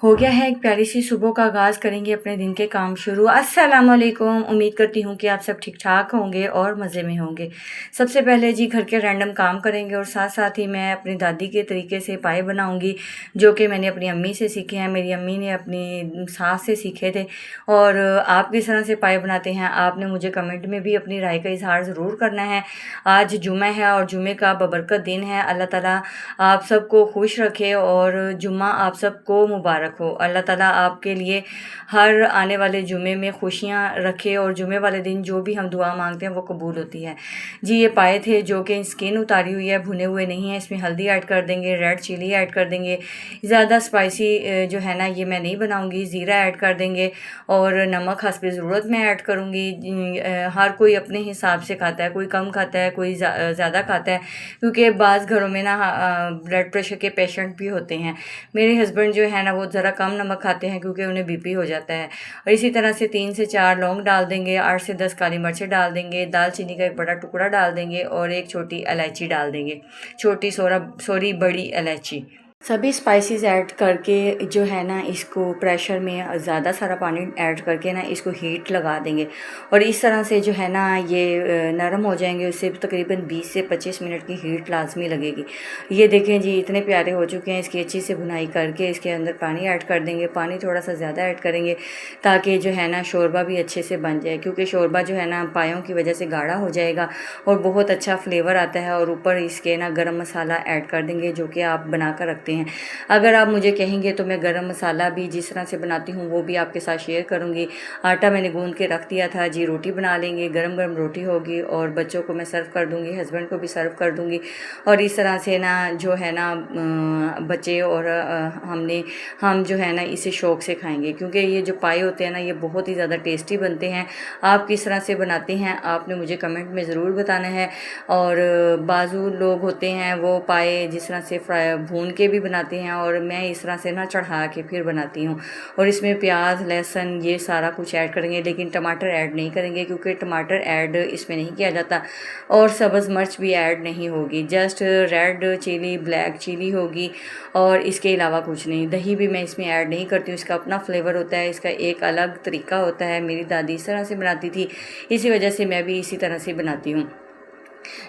हो गया है एक प्यारी सी सुबह का आगाज़, करेंगे अपने दिन के काम शुरू। अस्सलाम वालेकुम, उम्मीद करती हूँ कि आप सब ठीक ठाक होंगे और मज़े में होंगे। सबसे पहले जी घर के रैंडम काम करेंगे और साथ साथ ही मैं अपनी दादी के तरीके से पाए बनाऊँगी, जो कि मैंने अपनी अम्मी से सीखे हैं। मेरी अम्मी ने अपनी सास से सीखे थे। और आप किस तरह से पाए बनाते हैं, आपने मुझे कमेंट में भी अपनी राय का इजहार ज़रूर करना है। आज जुम्मा है और जुम्मे का बबरकत दिन है। अल्लाह ताला आप सबको खुश रखे और जुम्मा आप सबको मुबारक हो। अल्लाह ताला आपके लिए हर आने वाले जुमे में खुशियाँ रखे और जुमे वाले दिन जो भी हम दुआ मांगते हैं वो कबूल होती है। जी ये पाए थे जो कि स्किन उतारी हुई है, भुने हुए नहीं है। इसमें हल्दी ऐड कर देंगे, रेड चिली ऐड कर देंगे। ज़्यादा स्पाइसी जो है ना ये मैं नहीं बनाऊँगी। ज़ीरा ऐड कर देंगे और नमक हस्ब ज़रूरत मैं ऐड करूँगी। हर कोई अपने हिसाब से खाता है, कोई कम खाता है, कोई ज़्यादा खाता है, क्योंकि बाज़ घरों में ना ब्लड प्रेशर के पेशेंट भी होते हैं। मेरे हस्बैंड जो है ना वो ज़रा कम नमक खाते हैं क्योंकि उन्हें बीपी हो जाता है। और इसी तरह से 3 से 4 लौंग डाल देंगे, 8 से 10 काली मिर्चें डाल देंगे, दालचीनी का एक बड़ा टुकड़ा डाल देंगे और एक छोटी इलायची डाल देंगे, बड़ी इलायची। सभी स्पाइसेस ऐड करके जो है ना इसको प्रेशर में ज़्यादा सारा पानी ऐड करके ना इसको हीट लगा देंगे और इस तरह से जो है ना ये नरम हो जाएंगे। उससे तकरीबन 20 से 25 मिनट की हीट लाजमी लगेगी। ये देखें जी इतने प्यारे हो चुके हैं। इसकी अच्छी से भुनाई करके इसके अंदर पानी ऐड कर देंगे। पानी थोड़ा सा ज़्यादा ऐड करेंगे ताकि जो है ना शोरबा भी अच्छे से बन जाए, क्योंकि शोरबा जो है ना पायों की वजह से गाढ़ा हो जाएगा और बहुत अच्छा फ्लेवर आता है। और ऊपर इसके ना गरम मसाला ऐड कर देंगे जो कि आप बना कर रखते हैं। अगर आप मुझे कहेंगे तो मैं गरम मसाला भी जिस तरह से बनाती हूँ वो भी आपके साथ शेयर करूँगी। आटा मैंने गूंद के रख दिया था जी। रोटी बना लेंगे, गरम गरम रोटी होगी और बच्चों को मैं सर्व कर दूँगी, हस्बैंड को भी सर्व कर दूँगी। और इस तरह से ना जो है ना बच्चे और हम जो है ना इसे शौक़ से खाएंगे, क्योंकि ये जो पाए होते हैं ना ये बहुत ही ज़्यादा टेस्टी बनते हैं। आप किस तरह से बनाते हैं आपने मुझे कमेंट में ज़रूर बताना है। और बाज़ू लोग होते हैं वो पाए जिस तरह से फ्राई भून के भी बनाते हैं और मैं इस तरह से ना चढ़ा के फिर बनाती हूँ। और इसमें प्याज लहसुन ये सारा कुछ ऐड करेंगे, लेकिन टमाटर ऐड नहीं करेंगे क्योंकि टमाटर ऐड इसमें नहीं किया जाता और सब्ज़ मिर्च भी ऐड नहीं होगी। Just red chilli black chilli होगी और इसके अलावा कुछ नहीं। दही भी मैं इसमें ऐड नहीं करती हूँ, इसका अपना फ्लेवर होता है, इसका एक अलग तरीका होता है। मेरी दादी इस तरह से बनाती थी, इसी वजह से मैं भी इसी तरह से बनाती हूँ।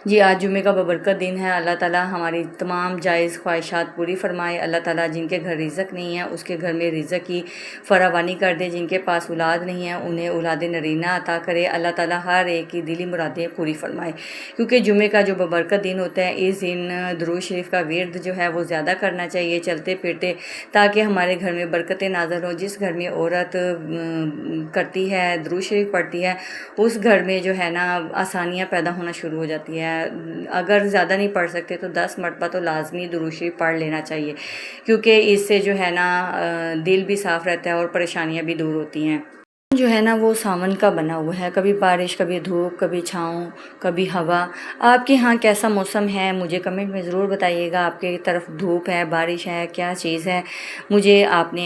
जी आज जुमे का बबरकत दिन है। अल्लाह ताला हमारी तमाम जायज़ ख्वाहिशात पूरी फरमाए। अल्लाह ताला जिनके घर रिज़्क़ नहीं है उसके घर में रिज़्क़ की फरावानी कर दे। जिनके पास औलाद नहीं है उन्हें औलाद नरीना अता करे। अल्लाह ताला हर एक की दिली मुरादें पूरी फरमाए, क्योंकि जुमे का जो बबरकत दिन होता है इस दिन दुरूद शरीफ का विर्द जो है वो ज़्यादा करना चाहिए चलते फिरते, ताकि हमारे घर में बरकतें नाज़िल हों। जिस घर में औरत करती है दुरूद शरीफ पढ़ती है उस घर में जो है ना आसानियाँ पैदा होना शुरू हो जाती है। अगर ज़्यादा नहीं पढ़ सकते तो 10 मरतबा तो लाजमी दुरूद शरीफ पढ़ लेना चाहिए, क्योंकि इससे जो है ना दिल भी साफ़ रहता है और परेशानियां भी दूर होती हैं। जो है ना वो सावन का बना हुआ है, कभी बारिश, कभी धूप, कभी छाँव, कभी हवा। आपके यहाँ कैसा मौसम है मुझे कमेंट में ज़रूर बताइएगा। आपके तरफ धूप है, बारिश है, क्या चीज़ है, मुझे आपने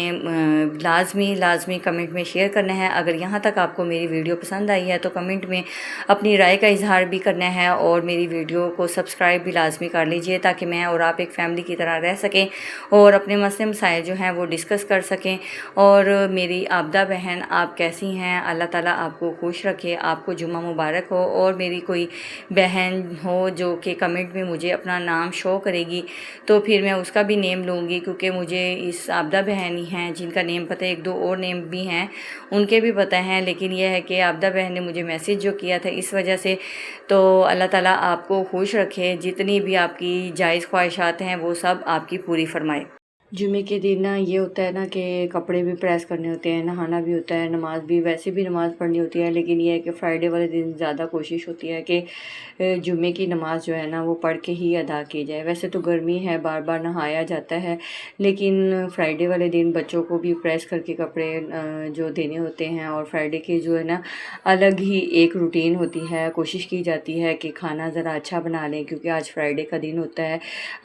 लाजमी कमेंट में शेयर करना है। अगर यहाँ तक आपको मेरी वीडियो पसंद आई है तो कमेंट में अपनी राय का इजहार भी करना है और मेरी वीडियो को सब्सक्राइब भी लाजमी कर लीजिए, ताकि मैं और आप एक फ़ैमिली की तरह रह सकें और अपने मसले मसाइल जो हैं वो डिस्कस कर सकें। और मेरी आबदा बहन आप कैसी हैं, अल्लाह ताला आपको खुश रखे, आपको जुम्मा मुबारक हो। और मेरी कोई बहन हो जो कि कमेंट में मुझे अपना नाम शो करेगी तो फिर मैं उसका भी नेम लूँगी, क्योंकि मुझे इस आबदा बहन ही हैं जिनका नेम पता है, 1-2 और नेम भी हैं उनके भी पता हैं, लेकिन यह है कि आबदा बहन ने मुझे मैसेज जो किया था इस वजह से। तो अल्लाह ताला आपको खुश रखे, जितनी भी आपकी जायज़ ख्वाहिशात हैं वो सब आपकी पूरी फरमाए। जुमे के दिन ना ये होता है ना कि कपड़े भी प्रेस करने होते हैं, नहाना भी होता है, नमाज भी वैसे भी नमाज़ पढ़नी होती है, लेकिन ये है कि फ्राइडे वाले दिन ज़्यादा कोशिश होती है कि जुमे की नमाज़ जो है ना वो पढ़ के ही अदा की जाए। वैसे तो गर्मी है, बार बार नहाया जाता है, लेकिन फ्राइडे वाले दिन बच्चों को भी प्रेस करके कपड़े जो देने होते हैं और फ्राइडे की जो है ना अलग ही एक रूटीन होती है। कोशिश की जाती है कि खाना ज़रा अच्छा बना लें, क्योंकि आज फ्राइडे का दिन होता है।